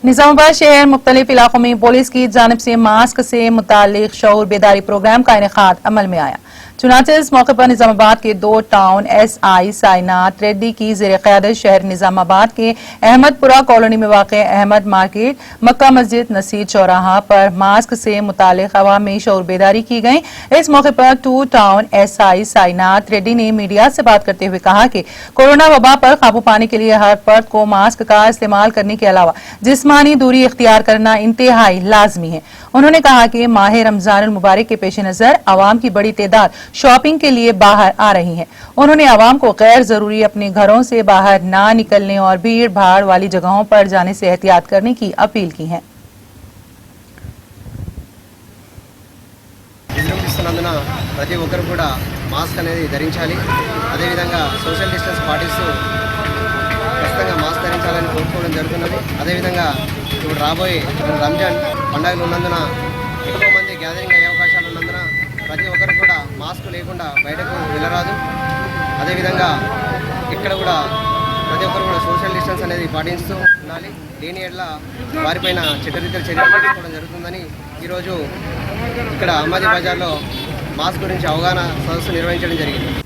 निजामाबाद शहर मुख्तलिफ इलाकों में पुलिस की जानिब से मास्क से मुतालिक शऊर बेदारी प्रोग्राम का इनेकाद अमल में आया। चुनांचे इस मौके पर निजामाबाद के 2 टाउन SI साइनाथ रेड्डी की ज़ेर क़यादत शहर निजामाबाद के अहमदपुरा कॉलोनी में वाक़ अहमद मार्केट, मक्का मस्जिद, नसीर चौराहा पर मास्क से मुतालिक अवाम में शऊर बेदारी की गई। इस मौके पर 2 टाउन SI साइनाथ रेड्डी ने मीडिया से बात करते हुए कहा कि कोरोना वबा पर काबू पाने के लिए हर फर्द को मास्क का इस्तेमाल करने के अलावा जिस्मानी दूरी इख्तियार करना इंतहाई लाजमी है। उन्होंने कहा कि माह रमजान मुबारक के पेश नजर आवाम की बड़ी तादाद शॉपिंग के लिए बाहर आ रही है। उन्होंने आवाम को गैर जरूरी अपने घरों से बाहर ना निकलने और भीड़ भाड़ वाली जगहों पर जाने से एहतियात करने की अपील की है। ప్రతి ఒక్కరు కూడా మాస్క్ అనేది ధరించాలి। అదే విధంగా సోషల్ డిస్టెన్స్ పాటిస్తూ ఖచ్చితంగా మాస్క్ ధరించాలని కోరుకోవడం జరుగుతున్నది। అదే విధంగా ఇప్పుడు రాబోయే రంజాన్ పండుగలు ఉన్నందున ఎక్కువ మంది గ్యాదరింగ్ అయ్యే అవకాశాలు ఉన్నందున ప్రతి ఒక్కరు కూడా మాస్క్ లేకుండా బయటకు వెళ్ళరాదు। అదే విధంగా ఇక్కడ కూడా ప్రతి ఒక్కరు కూడా సోషల్ డిస్టెన్స్ అనేది పాటిస్తూ ఉండాలి। దీని ఎడ్ల వారిపైన చట్టరీత్యా చర్యలు తీసుకోవడం జరుగుతుందని ఈరోజు ఇక్కడ అహ్మదీ బజార్లో మాస్క్ గురించి అవగాహన సదస్సు నిర్వహించడం జరిగింది।